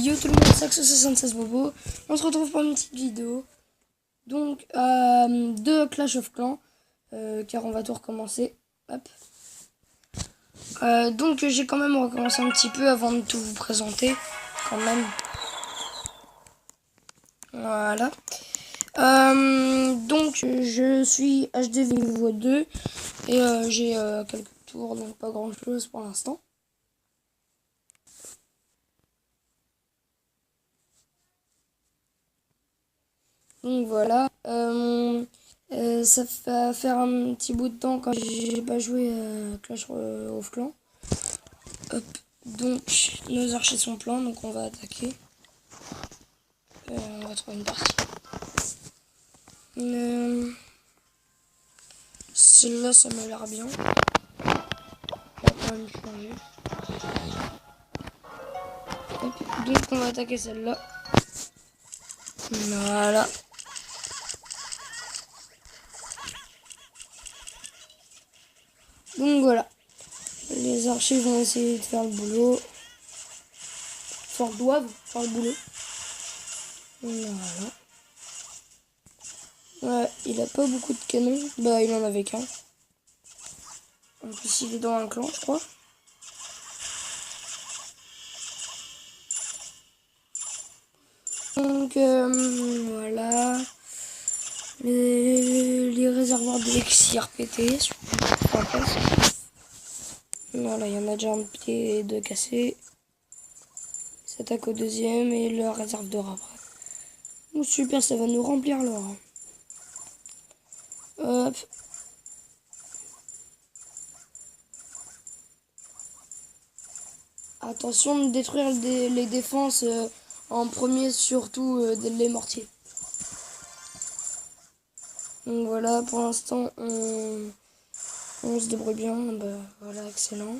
Yo tout le monde, Saxo76 Bobo. On se retrouve pour une petite vidéo. Donc, de Clash of Clans. Car on va tout recommencer. Hop. Donc, j'ai quand même recommencé un petit peu avant de tout vous présenter. Quand même. Voilà. Donc, je suis HD niveau 2. Et j'ai quelques tours, donc pas grand chose pour l'instant. Donc voilà, ça va faire un petit bout de temps quand j'ai pas joué à Clash of Clans. Hop, donc nos archers sont pleins, donc on va attaquer. On va trouver une partie. Celle-là, ça m'a l'air bien. On va quand même changer. Hop, donc on va attaquer celle-là. Voilà. Donc voilà. Les archers vont essayer de faire le boulot. Enfin, doivent faire le boulot. Voilà. Ouais, il a pas beaucoup de canons. Bah, il en avait qu'un. En plus, il est dans un clan, je crois. Donc, voilà. Les réservoirs d'élixir pétés. Voilà, il y en a déjà un pied de cassé. Il s'attaque au deuxième et la réserve d'or après. Oh, super, ça va nous remplir l'or. Hop. Attention de détruire les défenses en premier, surtout les mortiers. Donc voilà, pour l'instant, on se débrouille bien. Bah, voilà, excellent.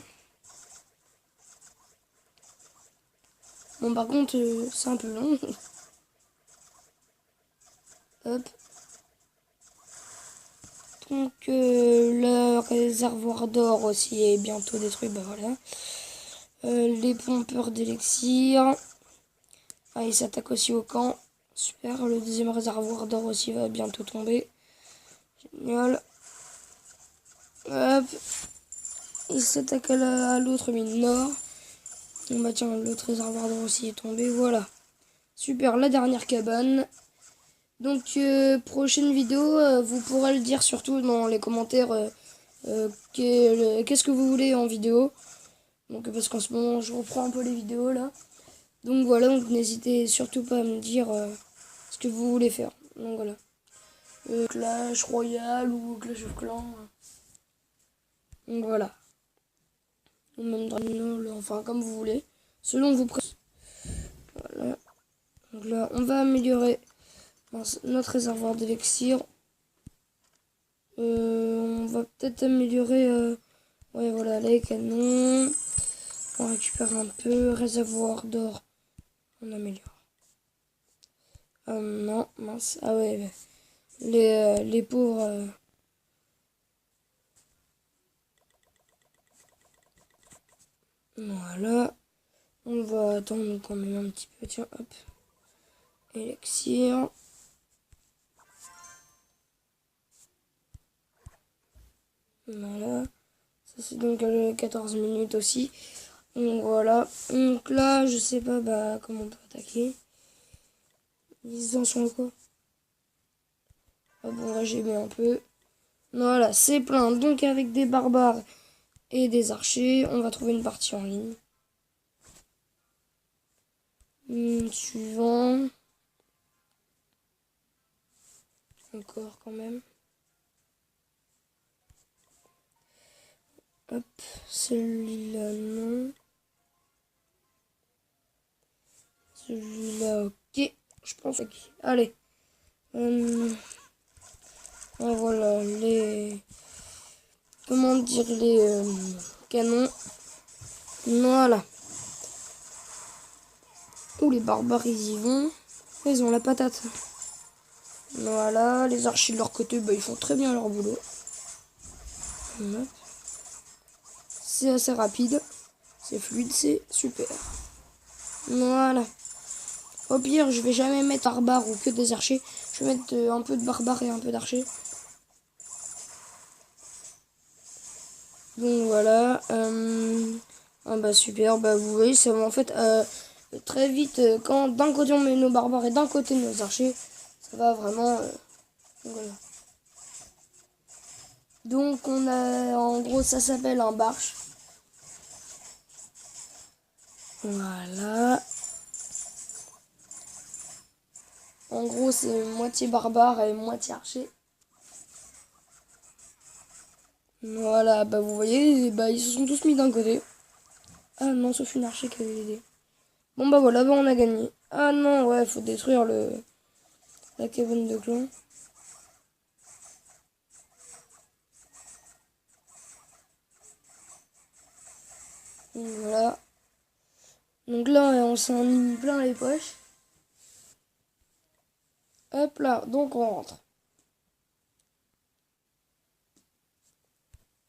Bon, par contre, c'est un peu long. Hop. Donc, le réservoir d'or aussi est bientôt détruit. Bah voilà. Les pompeurs d'élixir. Ah, ils s'attaquent aussi au camp. Super. Le deuxième réservoir d'or aussi va bientôt tomber. Génial. Hop. Ils s'attaquent à l'autre mine nord. Bon bah tiens, l'autre réservoir d'or aussi est tombé. Voilà. Super. La dernière cabane. Donc, prochaine vidéo, vous pourrez le dire surtout dans les commentaires qu'est-ce que vous voulez en vidéo. Donc, parce qu'en ce moment, je reprends un peu les vidéos là. Donc voilà, donc n'hésitez surtout pas à me dire ce que vous voulez faire. Donc voilà. Clash Royale ou Clash of Clans. Donc voilà. Ou même Dragon, enfin comme vous voulez. Selon vos préférences. Voilà. Donc là, on va améliorer notre réservoir d'élixir. On va peut-être améliorer ouais voilà les canons. On récupère un peu. Réservoir d'or. On améliore. Non, mince. Ah ouais, les pauvres. Voilà. On va attendre quand même un petit peu. Tiens, hop. Élixir. Voilà. Ça c'est donc 14 minutes aussi. Donc voilà. Donc là, je sais pas bah comment on peut attaquer. Ils en sont quoi? Ah bon, là j'ai mis un peu. Voilà, c'est plein. Donc avec des barbares et des archers, on va trouver une partie en ligne. Suivant. Encore quand même. Hop, celui-là non. Celui-là ok. Je pense ok. Allez. Voilà les. Comment dire les canons. Voilà. Ouh, les barbares ils y vont. Ils ont la patate. Voilà, les archers de leur côté, bah, ils font très bien leur boulot. C'est assez rapide, c'est fluide, c'est super. Voilà. Au pire, je vais jamais mettre barbares ou que des archers. Je vais mettre un peu de barbares et un peu d'archers. Donc voilà. Ah bah super, bah vous voyez, ça va en fait très vite. Quand d'un côté on met nos barbares et d'un côté nos archers, ça va vraiment. Voilà. Donc on a, en gros, ça s'appelle un barche. Voilà. En gros, c'est moitié barbare et moitié archer. Voilà, bah vous voyez, bah ils se sont tous mis d'un côté. Ah non, sauf une archer qui avait aidé. Bon bah voilà, bah on a gagné. Ah non, ouais, faut détruire la cabane de clan. Donc voilà. Donc là, on s'en mis plein les poches. Hop là, donc on rentre.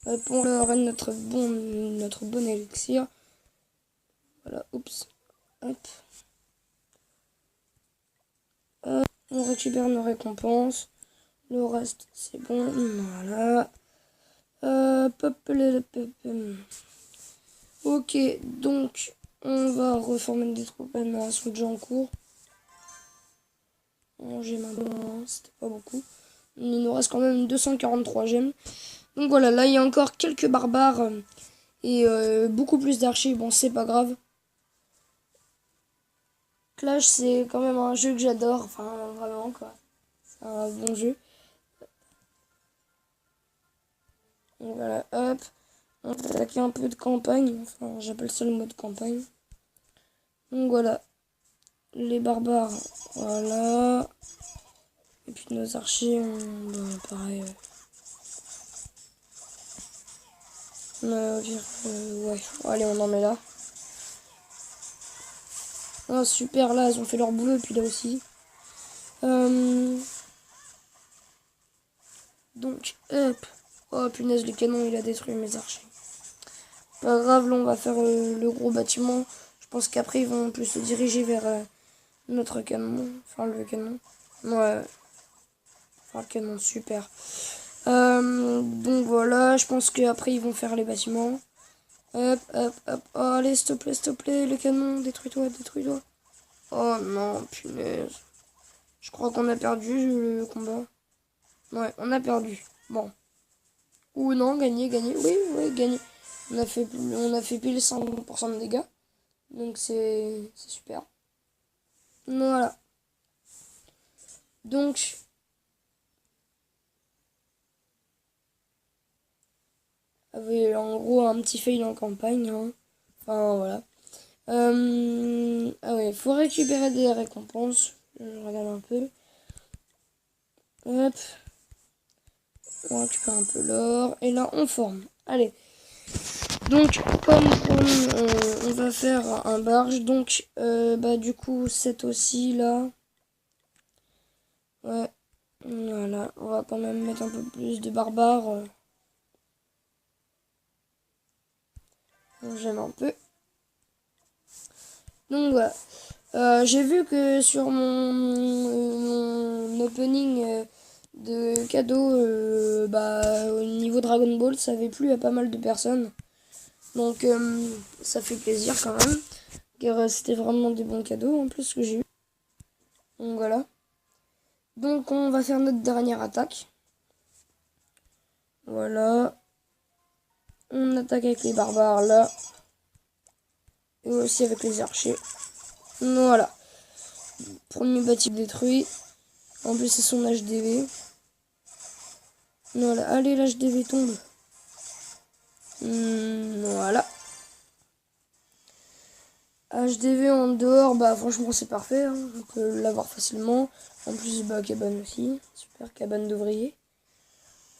Hop, on leur donne notre bon élixir. Voilà, oups. Hop. Hop. On récupère nos récompenses. Le reste, c'est bon. Voilà. Hop, hop, ok, donc on va reformer des troupes à son déjà en cours. J'ai maintenant, c'était pas beaucoup. Il nous reste quand même 243 gemmes. Donc voilà, là il y a encore quelques barbares et beaucoup plus d'archers. Bon, c'est pas grave. Clash, c'est quand même un jeu que j'adore. Enfin, vraiment quoi. C'est un bon jeu. Donc voilà, hop. On va attaquer un peu de campagne. Enfin, j'appelle ça le mode campagne. Donc voilà. Les barbares, voilà. Et puis nos archers, pareil. Ouais, allez, on en met là. Oh, super, là, ils ont fait leur boulot, et puis là aussi. Donc, hop. Oh, punaise, le canon, il a détruit mes archers. Pas grave, là, on va faire le gros bâtiment. Je pense qu'après, ils vont plus se diriger vers notre canon. Enfin, le canon. Ouais. Enfin, le canon, super. Donc voilà, je pense qu'après ils vont faire les bâtiments. Hop, hop, hop. Oh, allez, s'il te plaît, le canon, détruis-toi, détruis-toi. Oh non, punaise. Je crois qu'on a perdu le combat. Ouais, on a perdu. Bon. Ou non, gagné, gagné. Oui, oui, gagné. On a fait pile 100% de dégâts. Donc c'est super. Voilà. Donc, en gros, un petit fail en campagne. Hein. Enfin, voilà. Ah ouais, faut récupérer des récompenses. Je regarde un peu. Hop. On récupère un peu l'or. Et là, on forme. Allez. Donc, comme promis, on va faire un barge. Donc, bah du coup, cette aussi, là. Ouais. Voilà. On va quand même mettre un peu plus de barbares. J'aime un peu. Donc, voilà. J'ai vu que sur mon opening de cadeaux, au niveau Dragon Ball, ça avait plu à pas mal de personnes. Donc ça fait plaisir quand même. Car c'était vraiment des bons cadeaux en plus que j'ai eu. Donc voilà. Donc on va faire notre dernière attaque. Voilà. On attaque avec les barbares là. Et aussi avec les archers. Voilà. Premier bâtiment détruit. En plus c'est son HDV. Voilà. Allez, l'HDV tombe. Voilà. HDV en dehors, bah franchement c'est parfait, hein. On peut l'avoir facilement. En plus, bah cabane aussi, super cabane d'ouvriers.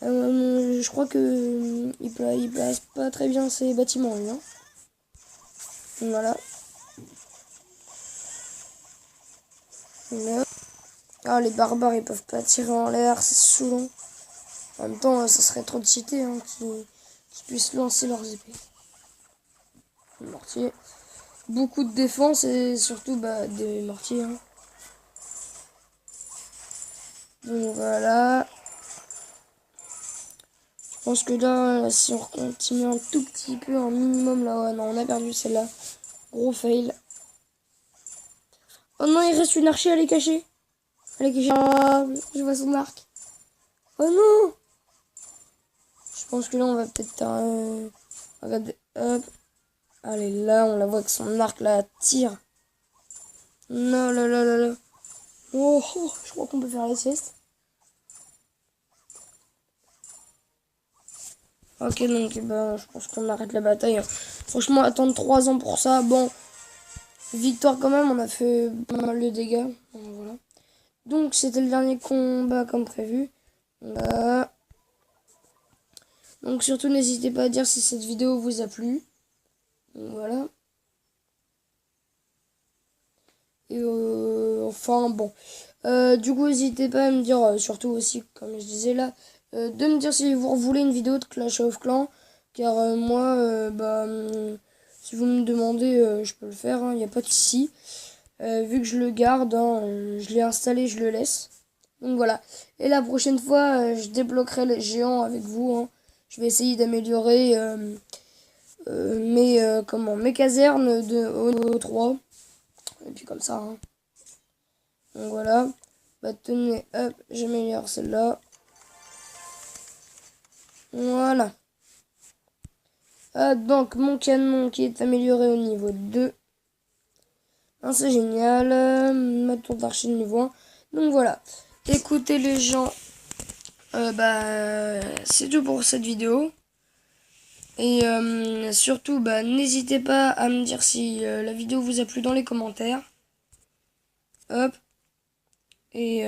Je crois que il place pas très bien ses bâtiments, lui, hein. Voilà. Là. Ah, les barbares ils peuvent pas tirer en l'air, c'est saoulant. En même temps, ça serait trop de citer hein, qui puissent lancer leurs épées. Mortier. Beaucoup de défense et surtout bah, des mortiers. Hein. Donc voilà. Je pense que là, si on continue un tout petit peu, un minimum là, ouais, non, on a perdu celle-là. Gros fail. Oh non, il reste une archer, elle est cachée. Elle est cachée. Ah, je vois son arc. Oh non! Je pense que là, on va peut-être... regardez, hop. Allez, là, on la voit que son arc, là, tire. Non, là, là, là, là. Oh, oh, je crois qu'on peut faire la sieste. Ok, donc, ben, je pense qu'on arrête la bataille. Franchement, attendre 3 ans pour ça, bon... Victoire quand même, on a fait pas mal de dégâts. Voilà. Donc, c'était le dernier combat comme prévu. Voilà. Donc, surtout, n'hésitez pas à dire si cette vidéo vous a plu. Donc, voilà. Et enfin, bon. Du coup, n'hésitez pas à me dire, surtout aussi, comme je disais là, de me dire si vous voulez une vidéo de Clash of Clans. Car moi, si vous me demandez, je peux le faire, il n'y a pas de souci. Vu que je le garde, je l'ai installé, je le laisse. Donc voilà. Et la prochaine fois, je débloquerai les géants avec vous. Je vais essayer d'améliorer mes casernes au niveau 3. Et puis comme ça. Donc voilà. Bah tenez, hop, j'améliore celle-là. Voilà. Ah, donc mon canon qui est amélioré au niveau 2. C'est génial. Ma tour d'archer niveau 1. Donc voilà. Écoutez les gens. C'est tout pour cette vidéo. Et surtout, n'hésitez pas à me dire si la vidéo vous a plu dans les commentaires. Hop. Et